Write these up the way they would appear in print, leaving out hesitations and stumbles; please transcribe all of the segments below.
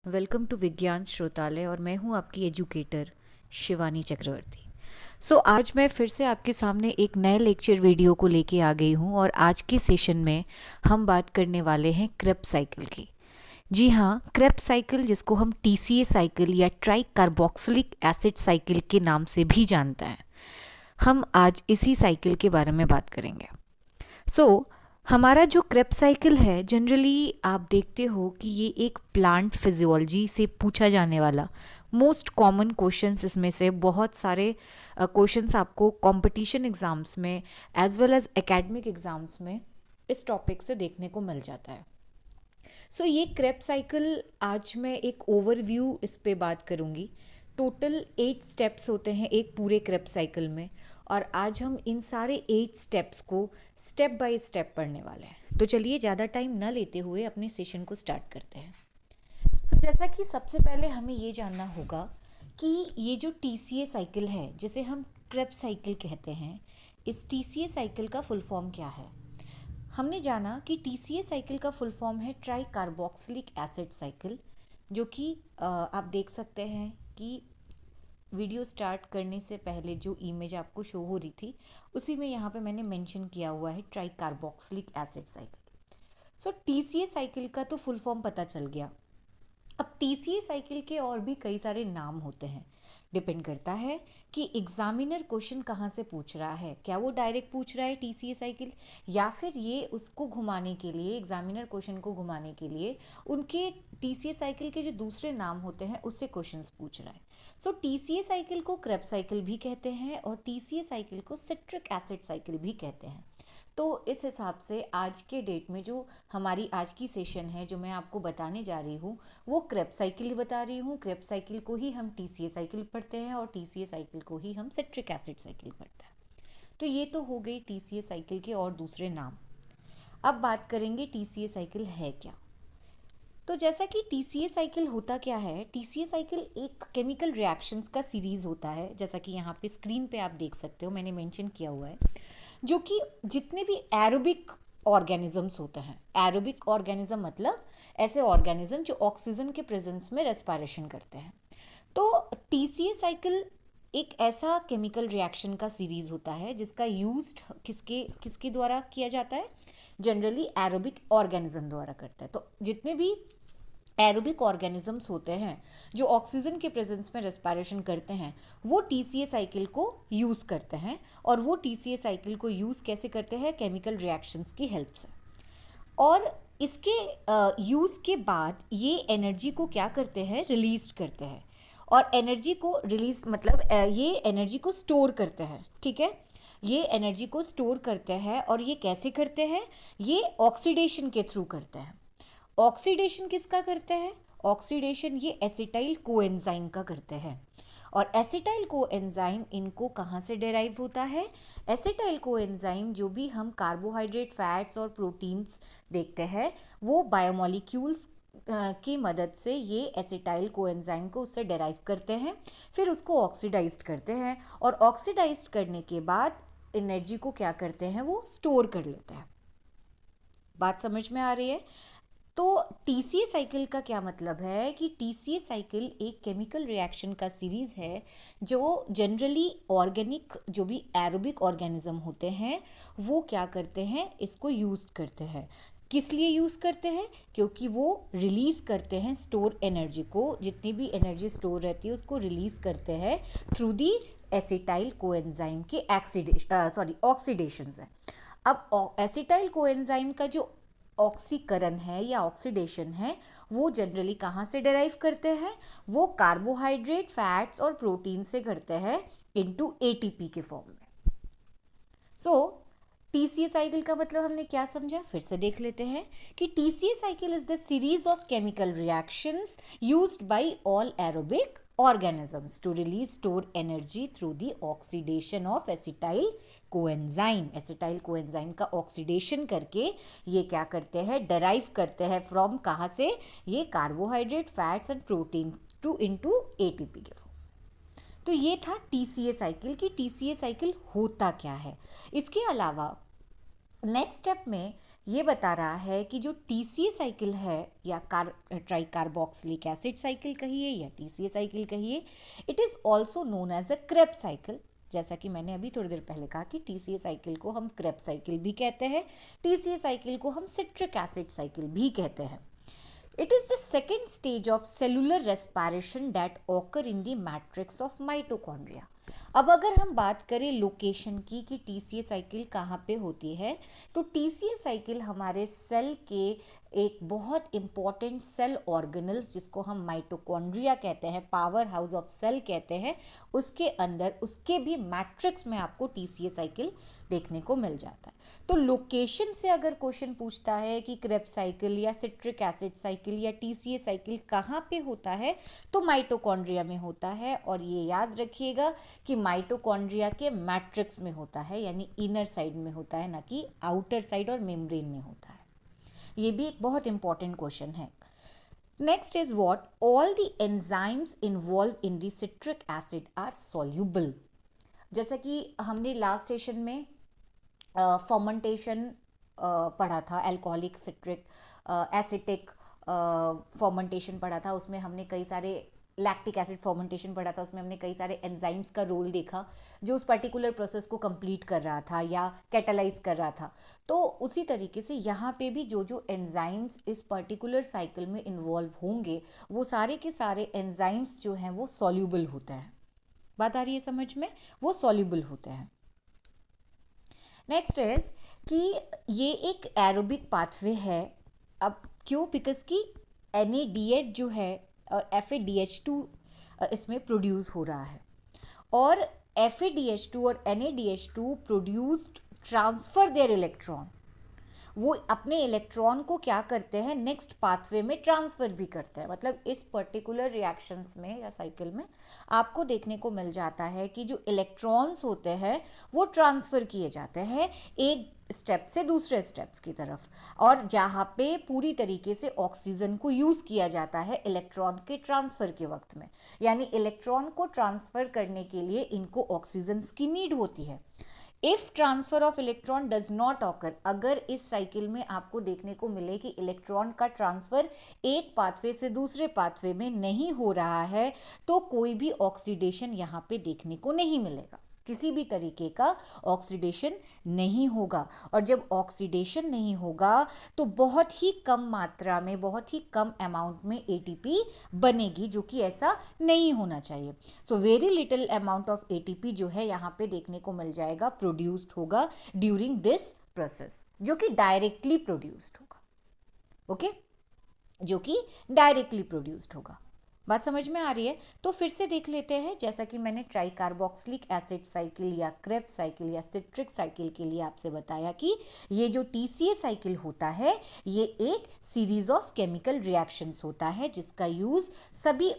Welcome to विज्ञान श्रोतालय और मैं हूं आपकी एजुकेटर शिवानी चक्रवर्ती। आज मैं फिर से आपके सामने एक नए लेक्चर वीडियो को लेके आ गई हूं और आज के सेशन में हम बात करने वाले हैं क्रेब्स साइकिल की। जी हाँ, क्रेब्स साइकिल जिसको हम टीसीए साइकिल या ट्राई कार्बोक्सिलिक एसिड साइकिल के नाम से भी जानते हैं। हम आज इसी साइकिल के बारे में बात करेंगे। हमारा जो क्रेब्स साइकिल है, जनरली आप देखते हो कि ये एक प्लांट फिजियोलॉजी से पूछा जाने वाला मोस्ट कॉमन क्वेश्चंस इसमें से बहुत सारे क्वेश्चंस आपको कंपटीशन एग्जाम्स में as well as academic exams में इस टॉपिक से देखने को मिल जाता है। ये क्रेब्स साइकिल आज मैं एक ओवरव्यू इस पे बात करूँगी। टोटल 8 स्टेप्स होते हैं एक पूरे क्रेब्स साइकिल में और आज हम इन सारे 8 स्टेप्स को स्टेप बाय स्टेप पढ़ने वाले हैं। तो चलिए ज़्यादा टाइम ना लेते हुए अपने सेशन को स्टार्ट करते हैं। जैसा कि सबसे पहले हमें ये जानना होगा कि ये जो टीसीए साइकिल है जिसे हम क्रेब्स साइकिल कहते हैं, इस टीसीए साइकिल का फुल फॉर्म क्या है। हमने जाना कि टीसीए साइकिल का फुल फॉर्म है ट्राई कार्बोक्सिलिक एसिड साइकिल, जो कि आप देख सकते हैं कि वीडियो स्टार्ट करने से पहले जो इमेज आपको शो हो रही थी उसी में यहाँ पे मैंने मेंशन किया हुआ है try carboxylic acid cycle. TCA cycle का तो फुल फॉर्म पता चल गया। अब टीसीए साइकिल के और भी कई सारे नाम होते हैं। डिपेंड करता है कि एग्जामिनर क्वेश्चन कहाँ से पूछ रहा है। क्या वो डायरेक्ट पूछ रहा है टीसीए साइकिल, या फिर ये उसको घुमाने के लिए, एग्जामिनर क्वेश्चन को घुमाने के लिए उनके टीसीए साइकिल के जो दूसरे नाम होते हैं उससे क्वेश्चंस पूछ रहा है। टीसीए साइकिल को क्रेब्स साइकिल भी कहते हैं और टीसीए साइकिल को सिट्रिक एसिड साइकिल भी कहते हैं। तो इस हिसाब से आज के डेट में जो हमारी आज की सेशन है, जो मैं आपको बताने जा रही हूँ, वो क्रेब्स साइकिल बता रही हूँ। क्रेब्स साइकिल को ही हम टीसीए साइकिल पढ़ते हैं और टीसीए साइकिल को ही हम सिट्रिक एसिड साइकिल पढ़ते हैं। तो ये तो हो गई टीसीए साइकिल के और दूसरे नाम। अब बात करेंगे टीसीए साइकिल है क्या। तो जैसा कि टीसीए साइकिल होता क्या है, टीसीए साइकिल एक केमिकल रिएक्शंस का सीरीज होता है, जैसा कि यहाँ पे स्क्रीन पे आप देख सकते हो, मैंने मेंशन किया हुआ है, जो कि जितने भी एरोबिक ऑर्गेनिजम्स होते हैं, एरोबिक ऑर्गेनिज्म मतलब ऐसे ऑर्गेनिज्म जो ऑक्सीजन के प्रेजेंस में रेस्पिरेशन करते हैं। तो टीसीए साइकिल एक ऐसा केमिकल रिएक्शन का सीरीज होता है जिसका यूज किसके किसके द्वारा किया जाता है, जनरली एरोबिक ऑर्गेनिज्म द्वारा करता है। तो जितने भी एरोबिक ऑर्गेनिजम्स होते हैं जो ऑक्सीजन के प्रेजेंस में रेस्पिरेशन करते हैं, वो टीसीए साइकिल को यूज़ करते हैं। और वो टीसीए साइकिल को यूज़ कैसे करते हैं, केमिकल रिएक्शंस की हेल्प से। और इसके यूज़ के बाद ये एनर्जी को क्या करते हैं, रिलीज करते हैं। और एनर्जी को रिलीज मतलब ये एनर्जी को स्टोर करते हैं, ठीक है। ये एनर्जी को स्टोर करते हैं और ये कैसे करते हैं, ये ऑक्सीडेशन के थ्रू करते हैं। ऑक्सीडेशन किसका करते हैं, ऑक्सीडेशन ये एसिटाइल कोएंजाइम का करते हैं। और एसिटाइल कोएंजाइम इनको कहाँ से डेराइव होता है, एसिटाइल कोएंजाइम जो भी हम कार्बोहाइड्रेट, फैट्स और प्रोटीन्स देखते हैं, वो बायोमोलिक्यूल्स की मदद से ये एसिटाइल कोएंजाइम को उससे डेराइव करते हैं, फिर उसको ऑक्सीडाइज्ड करते हैं और ऑक्सीडाइज्ड करने के बाद एनर्जी को क्या करते हैं, वो स्टोर कर लेते हैं। बात समझ में आ रही है। तो टीसीए साइकिल का क्या मतलब है कि टीसीए साइकिल एक केमिकल रिएक्शन का सीरीज है जो जनरली ऑर्गेनिक, जो भी एरोबिक ऑर्गेनिज्म होते हैं, वो क्या करते हैं, इसको यूज़ करते हैं। किस लिए यूज़ करते हैं, क्योंकि वो रिलीज़ करते हैं स्टोर एनर्जी को, जितनी भी एनर्जी स्टोर रहती है उसको रिलीज़ करते हैं थ्रू दी एसिटाइल कोएंजाइम के ऑक्सीडेशन है। अब एसिटाइल कोएंजाइम का जो ऑक्सीकरण है या ऑक्सीडेशन है, वो जनरली कहाँ से डेराइव करते हैं, वो कार्बोहाइड्रेट, फैट्स और प्रोटीन से करते हैं इनटू एटीपी के फॉर्म में। टीसीए साइकिल का मतलब हमने क्या समझा, फिर से देख लेते हैं कि TCA cycle is the series of chemical reactions used by all aerobic organisms to release stored energy through the oxidation of acetyl coenzyme। Acetyl coenzyme का ऑक्सीडेशन करके ये क्या करते हैं, डराइव करते हैं फ्रॉम कहाँ से, ये carbohydrate, fats and protein to into ATP के फॉर्म। तो ये था टीसीए साइकिल की टीसीए साइकिल होता क्या है। इसके अलावा नेक्स्ट स्टेप में ये बता रहा है कि जो TCA साइकिल है या ट्राई कार्बोक्सिलिक एसिड साइकिल कहिए या TCA साइकिल कहिए, it is also known as a Krebs cycle. जैसा कि मैंने अभी थोड़ी देर पहले कहा कि TCA साइकिल को हम क्रेब्स साइकिल भी कहते हैं, TCA साइकिल को हम सिट्रिक एसिड साइकिल भी कहते हैं। It is the second stage of cellular respiration that occur in the matrix of mitochondria. अब अगर हम बात करें लोकेशन की कि TCA साइकिल कहाँ पे होती है, तो TCA साइकिल हमारे सेल के एक बहुत इम्पॉर्टेंट सेल ऑर्गेनल्स जिसको हम माइटोकॉन्ड्रिया कहते हैं, पावर हाउस ऑफ सेल कहते हैं, उसके अंदर उसके भी मैट्रिक्स में आपको TCA साइकिल देखने को मिल जाता है। तो लोकेशन से अगर क्वेश्चन पूछता है कि क्रेब्स साइकिल या सिट्रिक एसिड साइकिल या TCA साइकिल कहाँ पे होता है, तो माइटोकॉन्ड्रिया में होता है। और ये याद रखिएगा कि माइटोकॉन्ड्रिया के मैट्रिक्स में होता है, यानी इनर साइड में होता है, ना कि आउटर साइड और मेम्ब्रेन में होता है। ये भी एक बहुत इंपॉर्टेंट क्वेश्चन है। Next is what all the enzymes involve in the citric acid are soluble. जैसा कि हमने लास्ट सेशन में फर्मेंटेशन पढ़ा था, अल्कोहलिक सिट्रिक एसिटिक फर्मेंटेशन पढ़ा था, उसमें हमने कई सारे लैक्टिक एसिड फर्मेंटेशन पढ़ा था, उसमें हमने कई सारे एंजाइम्स का रोल देखा जो उस पर्टिकुलर प्रोसेस को कंप्लीट कर रहा था या कैटालाइज कर रहा था। तो उसी तरीके से यहाँ पे भी जो जो एंजाइम्स इस पर्टिकुलर साइकिल में इन्वॉल्व होंगे, वो सारे के सारे एंजाइम्स जो हैं वो सॉल्यूबल होते हैं। बात आ रही है समझ में? वो सॉल्यूबल होते हैं। नेक्स्ट इज कि ये एक एरोबिक पाथवे है। अब क्यों? बिकॉज कि NADH जो है और FADH2 इसमें प्रोड्यूस हो रहा है, और FADH2 और NADH2 produced transfer there electron. वो अपने इलेक्ट्रॉन को क्या करते हैं, नेक्स्ट पाथवे में ट्रांसफ़र भी करते हैं। मतलब इस पर्टिकुलर रिएक्शंस में या साइकिल में आपको देखने को मिल जाता है कि जो इलेक्ट्रॉन्स होते हैं वो ट्रांसफ़र किए जाते हैं एक स्टेप से दूसरे स्टेप्स की तरफ, और जहाँ पे पूरी तरीके से ऑक्सीजन को यूज़ किया जाता है इलेक्ट्रॉन के ट्रांसफ़र के वक्त में। यानी इलेक्ट्रॉन को ट्रांसफ़र करने के लिए इनको ऑक्सीजन की नीड होती है। If transfer of electron does not occur, अगर इस साइकिल में आपको देखने को मिले कि इलेक्ट्रॉन का ट्रांसफर एक पाथवे से दूसरे पाथवे में नहीं हो रहा है, तो कोई भी ऑक्सीडेशन यहाँ पे देखने को नहीं मिलेगा, किसी भी तरीके का ऑक्सीडेशन नहीं होगा। और जब ऑक्सीडेशन नहीं होगा तो बहुत ही कम मात्रा में, बहुत ही कम अमाउंट में ATP बनेगी, जो कि ऐसा नहीं होना चाहिए। So very little amount of ATP जो है यहाँ पे देखने को मिल जाएगा, प्रोड्यूस्ड होगा ड्यूरिंग दिस प्रोसेस, जो कि डायरेक्टली प्रोड्यूस्ड होगा। ओके, जो कि डायरेक्टली प्रोड्यूस्ड होगा। बात समझ में आ रही है? तो फिर से देख लेते हैं। जैसा कि मैंने ट्राई कार्बोक्सिलिक एसिड साइकिल या क्रेब्स साइकिल या सिट्रिक साइकिल के लिए आपसे बताया कि ये जो TCA साइकिल होता है ये एक सीरीज ऑफ केमिकल रिएक्शंस होता है जिसका यूज़ सभी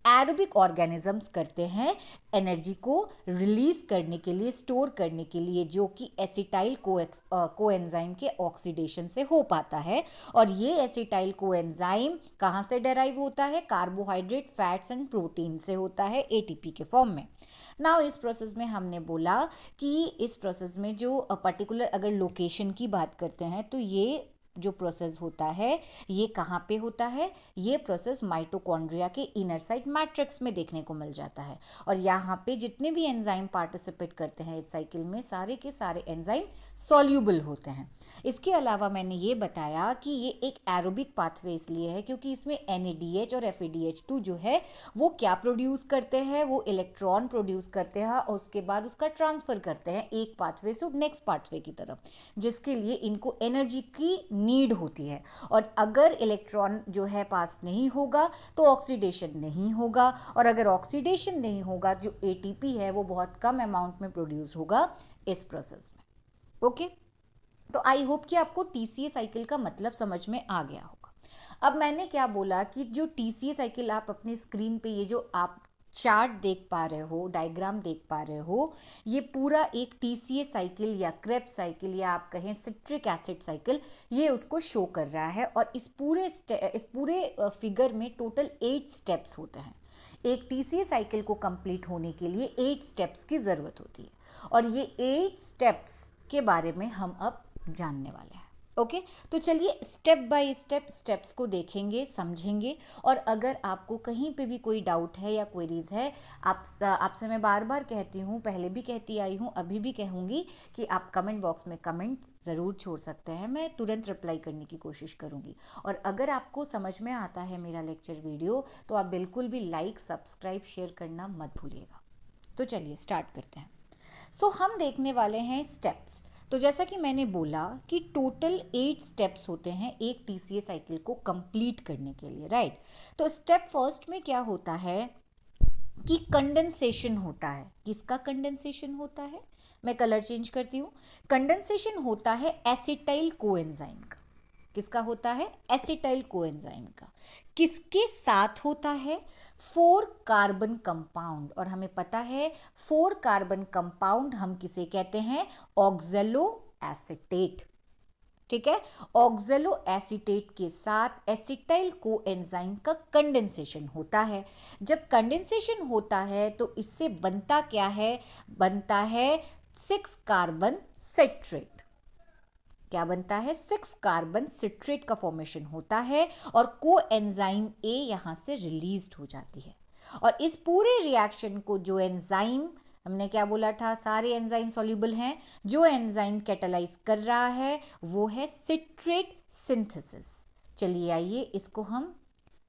एरोबिक ऑर्गेनिजम्स करते हैं एनर्जी को रिलीज करने के लिए, स्टोर करने के लिए, जो कि एसिटाइल कोएंजाइम के ऑक्सीडेशन से हो पाता है। और ये एसिटाइल कोएंजाइम कहाँ से डेराइव होता है? कार्बोहाइड्रेट, फैट्स एंड प्रोटीन से होता है ATP के फॉर्म में। नाउ इस प्रोसेस में हमने बोला कि इस प्रोसेस में जो पर्टिकुलर अगर लोकेशन की बात करते हैं तो ये जो प्रोसेस होता है ये कहाँ पे होता है? ये प्रोसेस माइटोकॉन्ड्रिया के इनर साइड मैट्रिक्स में देखने को मिल जाता है। और यहाँ पे जितने भी एंजाइम पार्टिसिपेट करते हैं इस साइकिल में, सारे के सारे एंजाइम सॉल्यूबल होते हैं। इसके अलावा मैंने ये बताया कि ये एक एरोबिक पाथवे इसलिए है क्योंकि इसमें NADH और FADH2 जो है वो क्या प्रोड्यूस करते हैं? वो इलेक्ट्रॉन प्रोड्यूस करते हैं और उसके बाद उसका ट्रांसफ़र करते हैं एक पाथवे से नेक्स्ट पाथवे की तरफ, जिसके लिए इनको एनर्जी की नीड होती है। और अगर इलेक्ट्रॉन जो है पास नहीं होगा तो ऑक्सीडेशन नहीं होगा, और अगर ऑक्सीडेशन नहीं होगा जो ATP है वो बहुत कम अमाउंट में प्रोड्यूस होगा इस प्रोसेस में। ओके, तो आई होप कि आपको TCA साइकिल का मतलब समझ में आ गया होगा। अब मैंने क्या बोला कि जो TCA साइकिल आप अपनी स्क्रीन पे ये जो आप चार्ट देख पा रहे हो, डायग्राम देख पा रहे हो, ये पूरा एक TCA साइकिल या क्रेब्स साइकिल या आप कहें सिट्रिक एसिड साइकिल, ये उसको शो कर रहा है। और इस पूरे फिगर में टोटल 8 स्टेप्स होते हैं। एक TCA साइकिल को कंप्लीट होने के लिए 8 स्टेप्स की ज़रूरत होती है, और ये 8 स्टेप्स के बारे में हम अब जानने वाले हैं। ओके तो चलिए स्टेप बाय स्टेप स्टेप्स को देखेंगे, समझेंगे। और अगर आपको कहीं पे भी कोई डाउट है या क्वेरीज है, आपसे मैं बार बार कहती हूँ, पहले भी कहती आई हूँ, अभी भी कहूँगी कि आप कमेंट बॉक्स में कमेंट ज़रूर छोड़ सकते हैं, मैं तुरंत रिप्लाई करने की कोशिश करूँगी। और अगर आपको समझ में आता है मेरा लेक्चर वीडियो, तो आप बिल्कुल भी लाइक, सब्सक्राइब, शेयर करना मत भूलिएगा। तो चलिए स्टार्ट करते हैं। हम देखने वाले हैं स्टेप्स। तो जैसा कि मैंने बोला कि टोटल 8 स्टेप्स होते हैं एक टीसीए साइकिल को कंप्लीट करने के लिए, राइट। तो स्टेप फर्स्ट में क्या होता है कि कंडेंसेशन होता है। किसका कंडेंसेशन होता है? मैं कलर चेंज करती हूँ। कंडेंसेशन होता है एसिटाइल कोएंजाइम का। किसका होता है? एसिटाइल कोएंजाइम का। किसके साथ होता है? 4 कार्बन कंपाउंड। और हमें पता है 4 कार्बन कंपाउंड हम किसे कहते हैं? ऑक्जेलो एसीटेट। ठीक है, ऑक्जेलो एसीटेट के साथ एसिटाइल कोएंजाइम का कंडेंसेशन होता है। जब कंडेंसेशन होता है तो इससे बनता क्या है? बनता है 6 कार्बन सिट्रेट। क्या बनता है? 6 कार्बन सिट्रेट का फॉर्मेशन होता है और कोएंजाइम ए यहां से रिलीज्ड हो जाती है। और इस पूरे रिएक्शन को जो एंजाइम, हमने क्या बोला था, सारे एंजाइम सॉल्युबल हैं, जो एंजाइम कैटालाइज कर रहा है वो है सिट्रेट सिंथेसिस। चलिए आइए इसको हम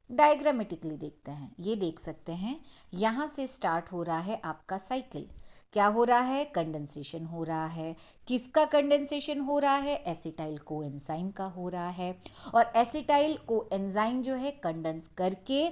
डायग्रामेटिकली देखते हैं। ये देख सकते हैं, यहाँ से स्टार्ट हो रहा है आपका साइकिल। क्या हो रहा है? कंडेंसेशन हो रहा है। किसका कंडेंसेशन हो रहा है? एसिटाइल कोएंजाइम का हो रहा है। और एसिटाइल कोएंजाइम जो है कंडेंस करके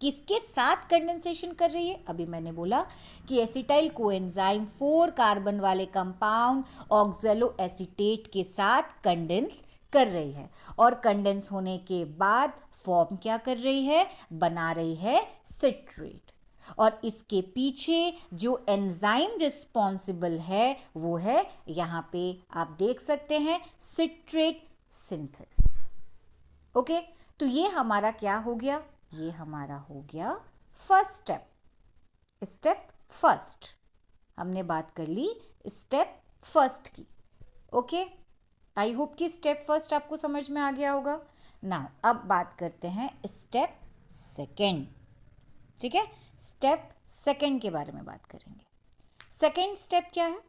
किसके साथ कंडेंसेशन कर रही है? अभी मैंने बोला कि एसिटाइल कोएंजाइम 4 कार्बन वाले कंपाउंड ऑक्जेलो एसीटेट के साथ कंडेंस कर रही है। और कंडेंस होने के बाद फॉर्म क्या कर रही है? बना रही है सिट्रेट। और इसके पीछे जो एंजाइम रिस्पॉन्सिबल है वो है, यहाँ पे आप देख सकते हैं, सिट्रेट सिंथेसिस। ओके, तो ये हमारा क्या हो गया? ये हमारा हो गया फर्स्ट स्टेप। स्टेप फर्स्ट हमने बात कर ली, स्टेप फर्स्ट की। ओके, आई होप कि स्टेप फर्स्ट आपको समझ में आ गया होगा। नाउ अब बात करते हैं स्टेप सेकेंड। ठीक है, स्टेप सेकेंड के बारे में बात करेंगे। सेकेंड स्टेप क्या है?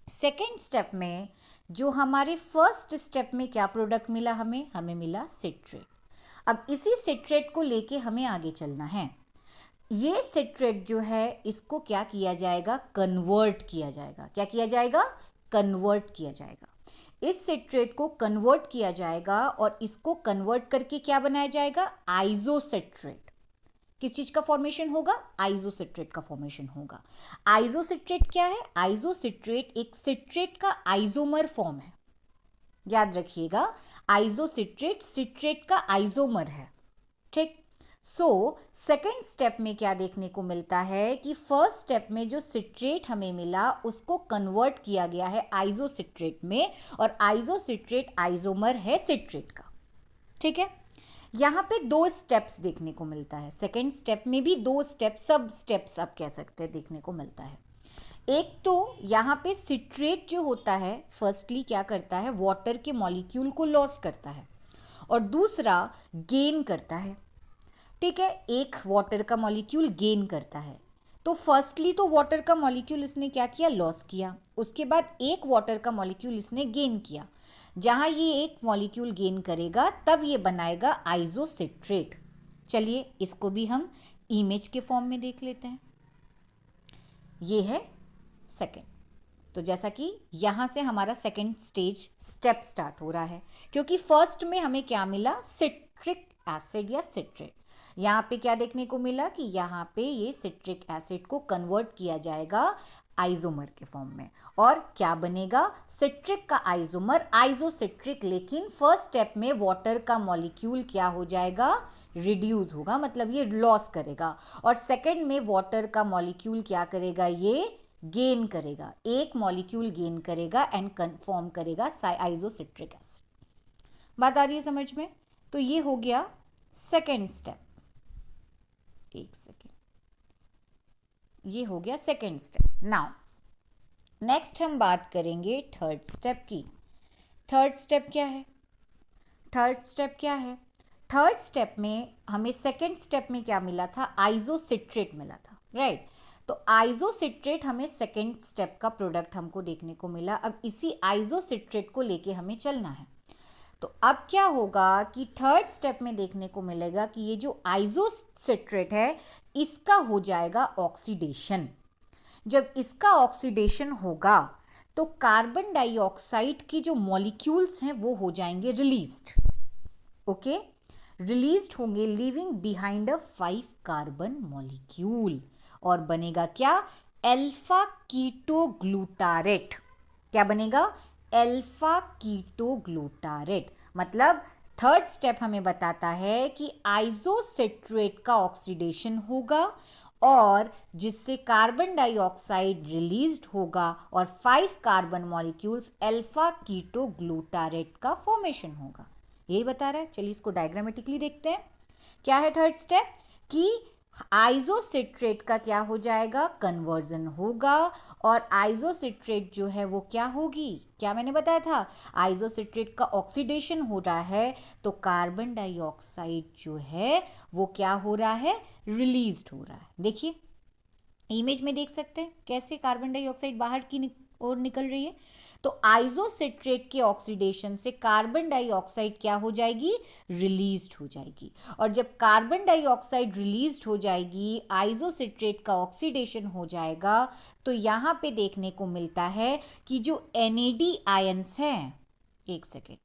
सेकेंड स्टेप में जो हमारे फर्स्ट स्टेप में क्या प्रोडक्ट मिला हमें? हमें मिला सिट्रेट। अब इसी सिट्रेट को लेके हमें आगे चलना है। ये सिट्रेट जो है इसको क्या किया जाएगा? कन्वर्ट किया जाएगा। क्या किया जाएगा? कन्वर्ट किया जाएगा। इस सिट्रेट को कन्वर्ट किया जाएगा और इसको कन्वर्ट करके क्या बनाया जाएगा? आइसोसिट्रेट। किस चीज का फॉर्मेशन होगा? आइसोसिट्रेट का फॉर्मेशन होगा। आइसोसिट्रेट क्या है? आइसोसिट्रेट एक सिट्रेट का आइसोमर फॉर्म है। याद रखिएगा, आइसोसिट्रेट सिट्रेट का आइसोमर है। ठीक। सेकेंड स्टेप में क्या देखने को मिलता है कि फर्स्ट स्टेप में जो सिट्रेट हमें मिला उसको कन्वर्ट किया गया है आइसोसिट्रेट में, और आइसोसिट्रेट आइसोमर है सिट्रेट का। ठीक है, यहाँ पे 2 स्टेप्स देखने को मिलता है। सेकेंड स्टेप में भी 2 स्टेप, सब स्टेप्स आप कह सकते हैं, देखने को मिलता है। एक तो यहाँ पे सिट्रेट जो होता है फर्स्टली क्या करता है? वाटर के मॉलिक्यूल को लॉस करता है और दूसरा गेन करता है। ठीक है, एक वाटर का मॉलिक्यूल गेन करता है। तो फर्स्टली तो वाटर का मॉलिक्यूल इसने क्या किया? लॉस किया। उसके बाद एक वाटर का मॉलिक्यूल इसने गेन किया। जहां ये एक मॉलिक्यूल गेन करेगा तब ये बनाएगा आइसोसिट्रेट। चलिए इसको भी हम इमेज के फॉर्म में देख लेते हैं। ये है सेकेंड। तो जैसा कि यहाँ से हमारा सेकेंड स्टेज स्टेप स्टार्ट हो रहा है, क्योंकि फर्स्ट में हमें क्या मिला? सिट्रिक एसिड या सिट्रेट। यहाँ पे क्या देखने को मिला कि यहाँ पे ये सिट्रिक एसिड को कन्वर्ट किया जाएगा आइसोमर के फॉर्म में, और क्या बनेगा? सिट्रिक का आइसोमर आइसोसिट्रिक। लेकिन फर्स्ट स्टेप में वाटर का मॉलिक्यूल क्या हो जाएगा? रिड्यूस होगा, मतलब ये लॉस करेगा। और सेकेंड में वाटर का मॉलिक्यूल क्या करेगा? ये गेन करेगा, एक मॉलिक्यूल गेन करेगा एंड फॉर्म करेगा आइसोसिट्रिक एसिड। बात आ रही है समझ में? तो ये हो गया सेकेंड स्टेप। एक सेकेंड, ये हो गया सेकेंड स्टेप। नाउ नेक्स्ट हम बात करेंगे थर्ड स्टेप की। थर्ड स्टेप क्या है? थर्ड स्टेप क्या है? थर्ड स्टेप में हमें सेकेंड स्टेप में क्या मिला था? आइसोसिट्रेट मिला था, राइट? तो आइसोसिट्रेट हमें सेकेंड स्टेप का प्रोडक्ट हमको देखने को मिला। अब इसी आइसोसिट्रेट को लेके हमें चलना है। तो अब क्या होगा कि थर्ड स्टेप में देखने को मिलेगा कि ये जो आइसोसिट्रेट है इसका हो जाएगा ऑक्सीडेशन। जब इसका ऑक्सीडेशन होगा तो कार्बन डाइऑक्साइड की जो मॉलिक्यूल्स हैं वो हो जाएंगे रिलीज्ड। ओके, रिलीज्ड होंगे, leaving behind a 5 carbon molecule, और बनेगा क्या? Alpha keto glutarate. क्या बनेगा? Alpha keto glutarate. मतलब थर्ड स्टेप हमें बताता है कि आइसोसिट्रेट का ऑक्सीडेशन होगा और जिससे कार्बन डाइऑक्साइड रिलीज्ड होगा और 5 carbon molecules alpha keto glutarate का फॉर्मेशन होगा। यही बता रहा है। चलिए इसको डायग्रामेटिकली देखते हैं। क्या है थर्ड स्टेप? कि आइसोसिट्रेट का क्या हो जाएगा? कन्वर्जन होगा, और आइसोसिट्रेट जो है वो क्या होगी? क्या मैंने बताया था? आइसोसिट्रेट का ऑक्सीडेशन हो रहा है तो कार्बन डाइऑक्साइड जो है वो क्या हो रहा है? रिलीज्ड हो रहा है। देखिए इमेज में देख सकते हैं कैसे कार्बन डाइऑक्साइड बाहर की ओर निकल रही है। तो आइसोसिट्रेट के ऑक्सीडेशन से कार्बन डाइऑक्साइड क्या हो जाएगी? रिलीज्ड हो जाएगी। और जब कार्बन डाइऑक्साइड रिलीज्ड हो जाएगी, आइसोसिट्रेट का ऑक्सीडेशन हो जाएगा, तो यहाँ पे देखने को मिलता है कि जो NAD आयंस हैं, एक सेकेंड,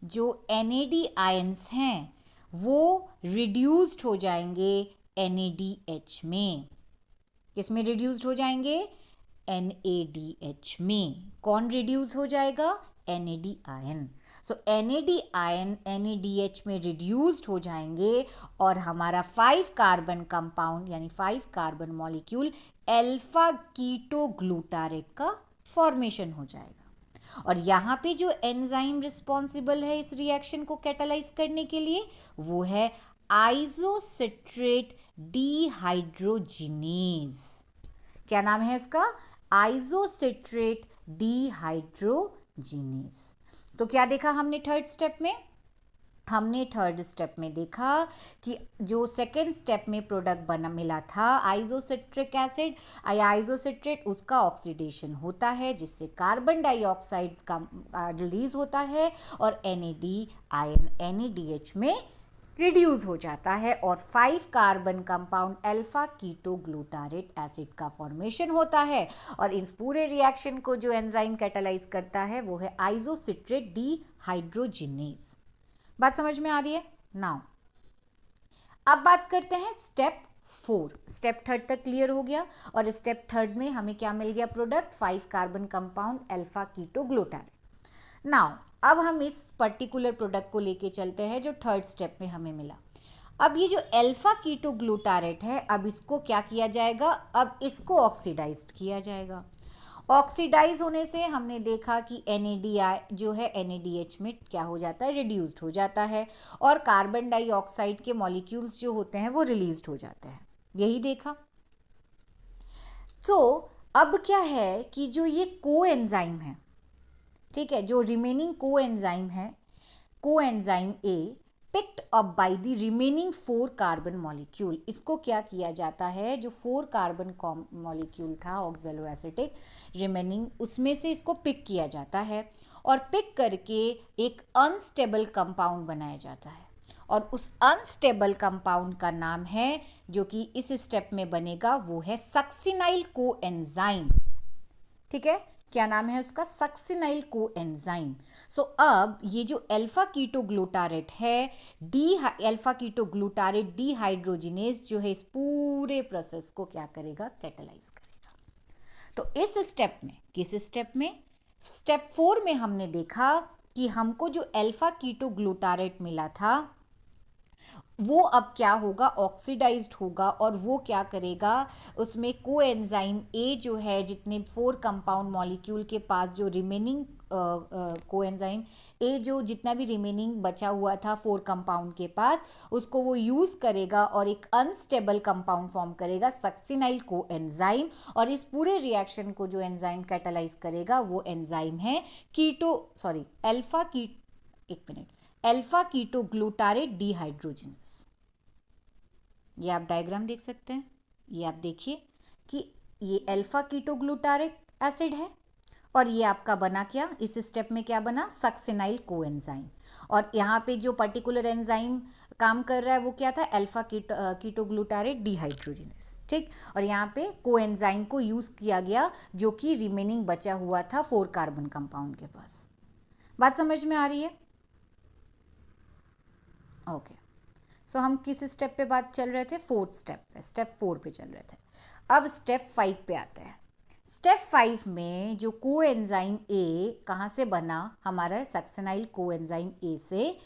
जो NAD आयंस हैं वो रिड्यूस्ड हो जाएंगे NADH में। किस में रिड्यूस्ड हो जाएंगे? NADH में। कौन रिड्यूस हो जाएगा? NAD ion. So NAD ion NADH में रिड्यूस्ड हो जाएंगे और हमारा 5 कार्बन कंपाउंड यानी 5 carbon molecule alpha keto glutarate का फॉर्मेशन हो जाएगा। और यहाँ पे जो एंजाइम रिस्पॉन्सिबल है इस रिएक्शन को कैटालाइज करने के लिए वो है आइसोसिट्रेट डिहाइड्रोजिनेज। क्या नाम है इसका? Isocitrate dehydrogenase. तो क्या देखा हमने थर्ड स्टेप में? हमने थर्ड स्टेप में देखा कि जो सेकेंड स्टेप में प्रोडक्ट बना मिला था आइसोसिट्रिक एसिड या आइसोसिट्रेट, उसका ऑक्सीडेशन होता है जिससे कार्बन डाइऑक्साइड का रिलीज होता है और NAD आयन NADH में रिड्यूस हो जाता है और 5 carbon compound alpha keto glutarate acid का फॉर्मेशन होता है। और इस पूरे रिएक्शन को जो एंजाइम कैटालाइज करता है वो है आइसोसिट्रेट डिहाइड्रोजिनेज। बात समझ में आ रही है? नाउ अब बात करते हैं स्टेप 4। स्टेप थर्ड तक क्लियर हो गया और स्टेप थर्ड में हमें क्या मिल गया? Product 5 carbon compound alpha keto glutarate. Now अब हम इस पर्टिकुलर प्रोडक्ट को लेके चलते हैं जो थर्ड स्टेप में हमें मिला। अब ये जो अल्फा कीटो ग्लूटारेट है, अब इसको क्या किया जाएगा? अब इसको ऑक्सीडाइज्ड किया जाएगा। ऑक्सीडाइज होने से हमने देखा कि NAD जो है NADH में क्या हो जाता है? रिड्यूस्ड हो जाता है और कार्बन डाइऑक्साइड के मॉलिक्यूल्स जो होते हैं वो रिलीज्ड हो जाते हैं। यही देखा। तो अब क्या है कि जो ये कोएंजाइम है, ठीक है, जो रिमेनिंग कोएंजाइम है, coenzyme A picked up by the remaining 4 carbon molecule, इसको क्या किया जाता है? जो 4 कार्बन मॉलिक्यूल था ऑक्सैलोएसिटिक रिमेनिंग, उसमें से इसको पिक किया जाता है और पिक करके एक अनस्टेबल कंपाउंड बनाया जाता है और उस अनस्टेबल कंपाउंड का नाम है, जो कि इस स्टेप में बनेगा, वो है सक्सिनाइल कोएंजाइम। ठीक है, क्या नाम है उसका? Succinyl coenzyme. सो अब ये जो अल्फा कीटो ग्लूटारेट है, अल्फा कीटो ग्लूटारेट डिहाइड्रोजिनेज जो है, इस पूरे प्रोसेस को क्या करेगा? कैटालाइज करेगा। तो इस स्टेप में, किस स्टेप में? स्टेप 4 में हमने देखा कि हमको जो अल्फा कीटो ग्लूटारेट मिला था वो अब क्या होगा, ऑक्सीडाइज्ड होगा और वो क्या करेगा, उसमें कोएंजाइम ए जो है, जितने 4 कंपाउंड मॉलिक्यूल के पास जो रिमेनिंग कोएंजाइम ए जो जितना भी रिमेनिंग बचा हुआ था 4 कंपाउंड के पास, उसको वो यूज़ करेगा और एक अनस्टेबल कंपाउंड फॉर्म करेगा, सक्सिनाइल कोएंजाइम। और इस पूरे रिएक्शन को जो एंजाइम कैटालाइज करेगा वो एंजाइम है अल्फा कीटो ग्लूटारेट डिहाइड्रोजिनेस। ये आप डायग्राम देख सकते हैं, ये आप देखिए कि ये अल्फा कीटो ग्लूटारेट एसिड है और ये आपका बना क्या, इस स्टेप में क्या बना, सक्सिनाइल कोएंजाइम। और यहाँ पे जो पर्टिकुलर एंजाइम काम कर रहा है वो क्या था, अल्फा कीटो ग्लूटारेट डिहाइड्रोजिनेस। ठीक, और यहाँ पे कोएंजाइम को यूज़ किया गया जो कि रिमेनिंग बचा हुआ था 4 कार्बन कंपाउंड के पास। बात समझ में आ रही है? ओके, सो हम किस स्टेप पे बात चल रहे थे, 4th स्टेप पे, स्टेप 4 पे चल रहे थे। अब स्टेप 5 पे आते हैं। स्टेप 5 में जो कोएंजाइम ए कहाँ से बना, हमारा सक्सिनाइल कोएंजाइम ए से,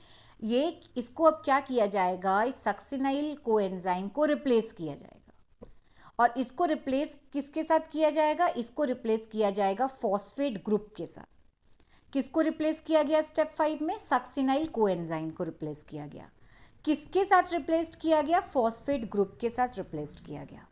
ये इसको अब क्या किया जाएगा, इस सक्सिनाइल कोएंजाइम को रिप्लेस किया जाएगा। और इसको रिप्लेस किसके साथ किया जाएगा, इसको रिप्लेस किया जाएगा फॉस्फेट ग्रुप के साथ। किसको रिप्लेस किया गया स्टेप 5 में, सक्सिनाइल कोएंजाइम को रिप्लेस किया गया। किसके साथ रिप्लेस्ड किया गया, फॉस्फेट ग्रुप के साथ रिप्लेस्ड किया गया।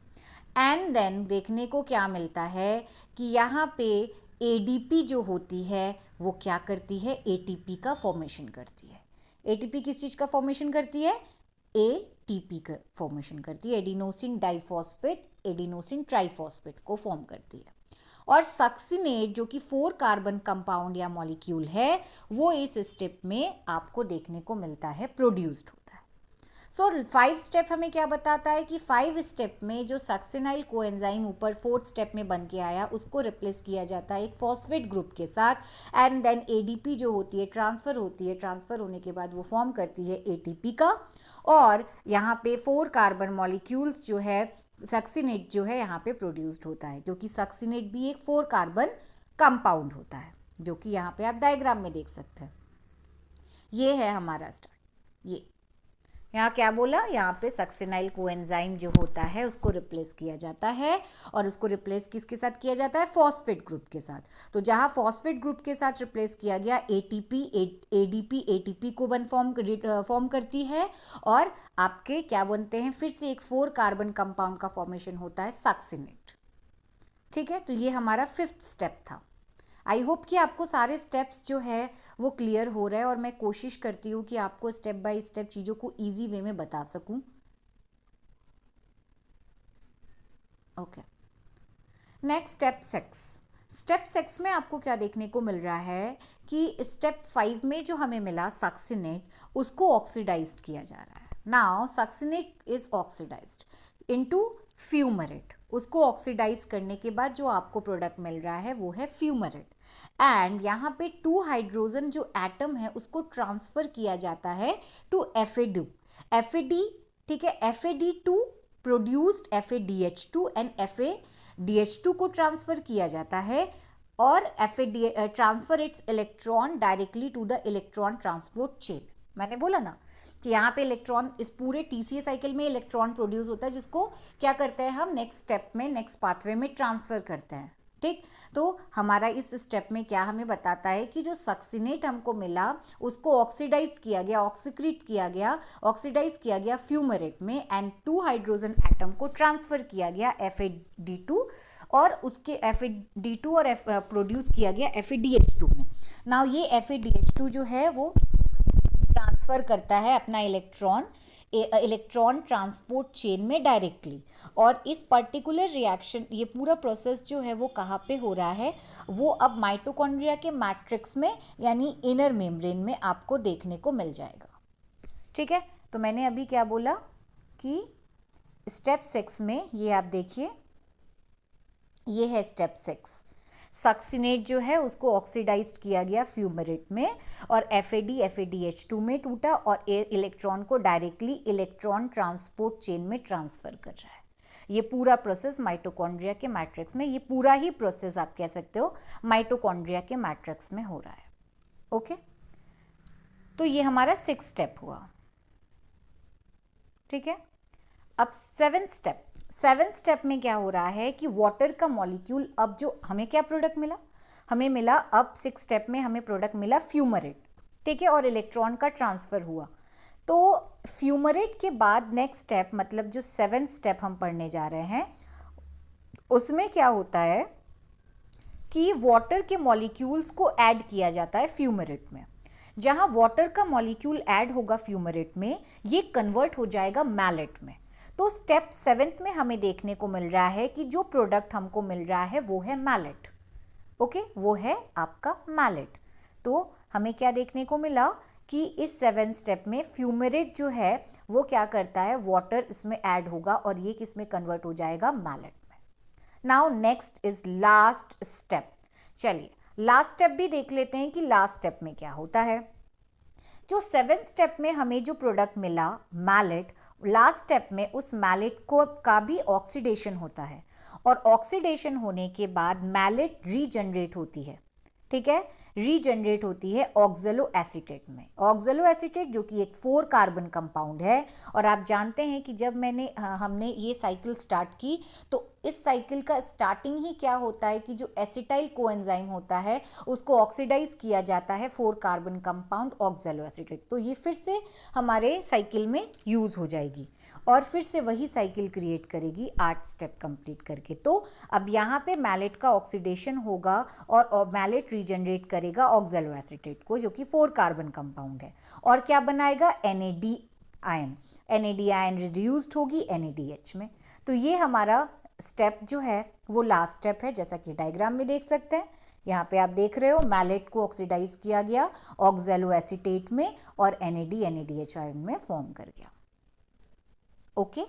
एंड देन देखने को क्या मिलता है कि यहाँ पे एडीपी जो होती है वो क्या करती है, एटीपी का फॉर्मेशन करती है। एटीपी किस चीज़ का फॉर्मेशन करती है, एटीपी का फॉर्मेशन करती है, एडिनोसिन डाइफॉस्फेट एडिनोसिन ट्राइफॉस्फेट को फॉर्म करती है। और सक्सिनेट जो कि 4 कार्बन कंपाउंड या मॉलिक्यूल है, वो इस स्टेप में आपको देखने को मिलता है, प्रोड्यूस्ड होता है। सो 5 स्टेप हमें क्या बताता है कि 5 स्टेप में जो सक्सिनाइल कोएंजाइम ऊपर 4th स्टेप में बन के आया, उसको रिप्लेस किया जाता है एक फॉस्फेट ग्रुप के साथ। एंड देन एडीपी जो होती है ट्रांसफ़र होती है, ट्रांसफ़र होने के बाद वो फॉर्म करती है एटीपी का। और यहाँ पे 4 कार्बन मॉलिक्यूल्स जो है, सक्सिनेट जो है यहाँ पे प्रोड्यूस्ड होता है, क्योंकि सक्सिनेट भी एक 4 कार्बन कंपाउंड होता है, जो कि यहाँ पे आप डायग्राम में देख सकते हैं। ये है हमारा स्टार्ट। ये यहाँ क्या बोला, यहाँ पे सक्सिनाइल कोएंजाइम जो होता है उसको रिप्लेस किया जाता है। और उसको रिप्लेस किसके साथ किया जाता है, फॉस्फेट ग्रुप के साथ। तो जहाँ फॉस्फेट ग्रुप के साथ रिप्लेस किया गया, एटीपी एडीपी एटीपी को फॉर्म करती है और आपके क्या बनते हैं, फिर से एक 4 कार्बन कंपाउंड का फॉर्मेशन होता है, सक्सिनेट। ठीक है, तो ये हमारा 5th स्टेप था। आई होप कि आपको सारे स्टेप्स जो है वो क्लियर हो रहे हैं, और मैं कोशिश करती हूँ कि आपको स्टेप बाय स्टेप चीज़ों को इजी वे में बता सकूँ। Okay, next step 6। स्टेप 6 में आपको क्या देखने को मिल रहा है कि स्टेप 5 में जो हमें मिला सक्सिनेट, उसको ऑक्सीडाइज्ड किया जा रहा है। Now succinate is oxidized into fumarate. उसको ऑक्सीडाइज करने के बाद जो आपको प्रोडक्ट मिल रहा है वो है फ्यूमरेट। एंड यहाँ पे 2 हाइड्रोजन जो एटम है उसको ट्रांसफर किया जाता है टू FAD। ठीक है, FAD2 produced FADH2 and FADH2 को ट्रांसफर किया जाता है। और transfer its electron directly to the electron transport chain. मैंने बोला ना कि यहाँ पे इलेक्ट्रॉन, इस पूरे TCA साइकिल में इलेक्ट्रॉन प्रोड्यूस होता है, जिसको क्या करते हैं हम नेक्स्ट स्टेप में, नेक्स्ट पाथवे में ट्रांसफर करते हैं। ठीक, तो हमारा इस स्टेप में क्या हमें बताता है कि जो सक्सिनेट हमको मिला उसको ऑक्सीडाइज किया गया, ऑक्सीडाइज किया गया फ्यूमरेट में, एंड 2 हाइड्रोजन एटम को ट्रांसफर किया गया FAD2 और उसके FAD2 और प्रोड्यूस किया गया FADH2 में। नाउ ये FADH2 जो है वो ट्रांसफर करता है अपना इलेक्ट्रॉन ट्रांसपोर्ट चेन में डायरेक्टली। और इस पर्टिकुलर रिएक्शन, ये पूरा प्रोसेस जो है वो कहाँ पे हो रहा है, वो अब माइटोकॉन्ड्रिया के मैट्रिक्स में यानी इनर मेम्ब्रेन में आपको देखने को मिल जाएगा। ठीक है, तो मैंने अभी क्या बोला कि स्टेप 6 में, ये आप देखिए, ये है स्टेप 6। सक्सिनेट जो है उसको ऑक्सीडाइज्ड किया गया फ्यूमरेट में और FADH2 में टूटा और इलेक्ट्रॉन को डायरेक्टली इलेक्ट्रॉन ट्रांसपोर्ट चेन में ट्रांसफर कर रहा है। ये पूरा प्रोसेस माइटोकॉन्ड्रिया के मैट्रिक्स में, ये पूरा ही प्रोसेस आप कह सकते हो माइटोकॉन्ड्रिया के मैट्रिक्स में हो रहा है। ओके, तो ये हमारा 6th स्टेप हुआ। ठीक है। अब सेवन स्टेप में क्या हो रहा है कि वाटर का मॉलिक्यूल, अब जो हमें क्या प्रोडक्ट मिला, हमें मिला, अब 6 स्टेप में हमें प्रोडक्ट मिला फ्यूमरेट, ठीक है, और इलेक्ट्रॉन का ट्रांसफर हुआ। तो फ्यूमरेट के बाद नेक्स्ट स्टेप, मतलब जो 7 स्टेप हम पढ़ने जा रहे हैं, उसमें क्या होता है कि वाटर के मॉलिक्यूल्स को ऐड किया जाता है फ्यूमरेट में। जहां वाटर का मॉलिक्यूल ऐड होगा फ्यूमरेट में, ये कन्वर्ट हो जाएगा मैलेट में। तो स्टेप 7 में हमें देखने को मिल रहा है कि जो प्रोडक्ट हमको मिल रहा है वो है मैलेट। ओके, वो है आपका मैलेट। तो हमें क्या देखने को मिला कि इस 7 स्टेप में फ्यूमरेट जो है वो क्या करता है, वाटर इसमें ऐड होगा और ये किस में कन्वर्ट हो जाएगा, मैलेट में। Now next is last step. चलिए लास्ट स्टेप भी देख लेते हैं कि लास्ट स्टेप में क्या होता है। जो 7 स्टेप में हमें जो प्रोडक्ट मिला मैलेट, लास्ट स्टेप में उस मैलेट को का भी ऑक्सीडेशन होता है, और ऑक्सीडेशन होने के बाद मैलेट रीजनरेट होती है, ठीक है, रीजनरेट होती है ऑक्जेलो एसीटेट में। ऑक्जेलो एसीटेट जो कि एक 4 कार्बन कंपाउंड है, और आप जानते हैं कि जब हमने ये साइकिल स्टार्ट की तो इस साइकिल का स्टार्टिंग ही क्या होता है कि जो एसिटाइल कोएंजाइम होता है उसको ऑक्सीडाइज किया जाता है 4 कार्बन कंपाउंड ऑक्जेलो एसीटेट। तो ये फिर से हमारे साइकिल में यूज हो जाएगी और फिर से वही साइकिल क्रिएट करेगी 8 स्टेप कंप्लीट करके। तो अब यहाँ पे मैलेट का ऑक्सीडेशन होगा और मैलेट रीजनरेट करेगा ऑक्जेलो एसीटेट को, जो कि 4 कार्बन कंपाउंड है, और क्या बनाएगा, NAD ion. NAD ion reduced होगी NADH में। तो ये हमारा स्टेप जो है वो लास्ट स्टेप है, जैसा कि डायग्राम में देख सकते हैं। यहाँ पे आप देख रहे हो मैलेट को ऑक्सीडाइज किया गया ऑक्जेलो एसीटेट में और NADH आयन में फॉर्म कर गया। ओके,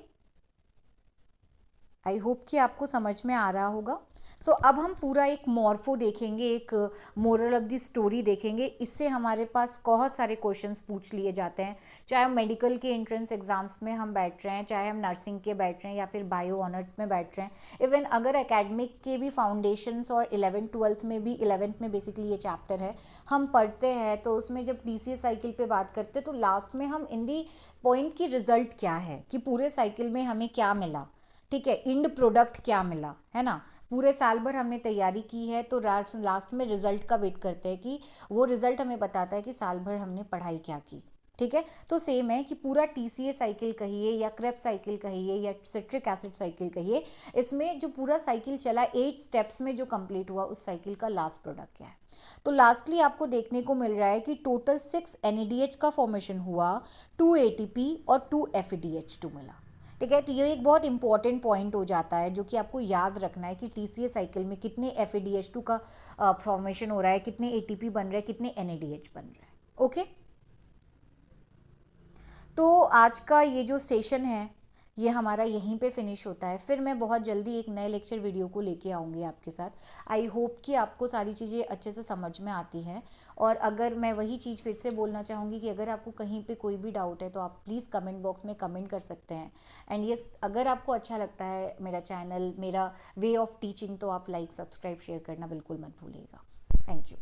आई होप कि आपको समझ में आ रहा होगा। सो अब हम पूरा एक मॉर्फो देखेंगे, एक मोरल ऑफ द स्टोरी देखेंगे। इससे हमारे पास बहुत सारे क्वेश्चंस पूछ लिए जाते हैं, चाहे हम मेडिकल के एंट्रेंस एग्जाम्स में हम बैठ रहे हैं, चाहे हम नर्सिंग के बैठ रहे हैं या फिर बायो ऑनर्स में बैठ रहे हैं। इवन अगर एकेडमिक के भी फाउंडेशंस और 11th-12th में भी, 11th में बेसिकली ये चैप्टर है, हम पढ़ते हैं, तो उसमें जब TCA साइकिल पे बात करते हैं तो लास्ट में हम इन दी पॉइंट की रिजल्ट क्या है, कि पूरे साइकिल में हमें क्या मिला, ठीक है, इंड प्रोडक्ट क्या मिला, है ना। पूरे साल भर हमने तैयारी की है तो लास्ट में रिजल्ट का वेट करते हैं कि वो रिजल्ट हमें बताता है कि साल भर हमने पढ़ाई क्या की, ठीक है। तो सेम है कि पूरा TCA साइकिल कहिए या क्रेब साइकिल कहिए या सिट्रिक एसिड साइकिल कहिए, इसमें जो पूरा साइकिल चला 8 स्टेप्स में जो कंप्लीट हुआ, उस साइकिल का लास्ट प्रोडक्ट क्या है। तो लास्टली आपको देखने को मिल रहा है कि टोटल 6 NADH का फॉर्मेशन हुआ, 2 ATP और 2 FADH2 मिला, ठीक है। तो ये एक बहुत इंपॉर्टेंट पॉइंट हो जाता है जो कि आपको याद रखना है कि TCA साइकिल में कितने FADH2 का फॉर्मेशन हो रहा है, कितने ATP बन रहे हैं, कितने NADH बन रहे हैं। ओके, तो आज का ये जो सेशन है ये हमारा यहीं पे फिनिश होता है। फिर मैं बहुत जल्दी एक नए लेक्चर वीडियो को लेके आऊँगी आपके साथ। आई होप कि आपको सारी चीज़ें अच्छे से समझ में आती हैं, और अगर मैं वही चीज़ फिर से बोलना चाहूँगी कि अगर आपको कहीं पे कोई भी डाउट है तो आप प्लीज़ कमेंट बॉक्स में कमेंट कर सकते हैं। एंड यस, अगर आपको अच्छा लगता है मेरा चैनल, मेरा वे ऑफ टीचिंग, तो आप लाइक, सब्सक्राइब, शेयर करना बिल्कुल मत भूलिएगा। Thank you.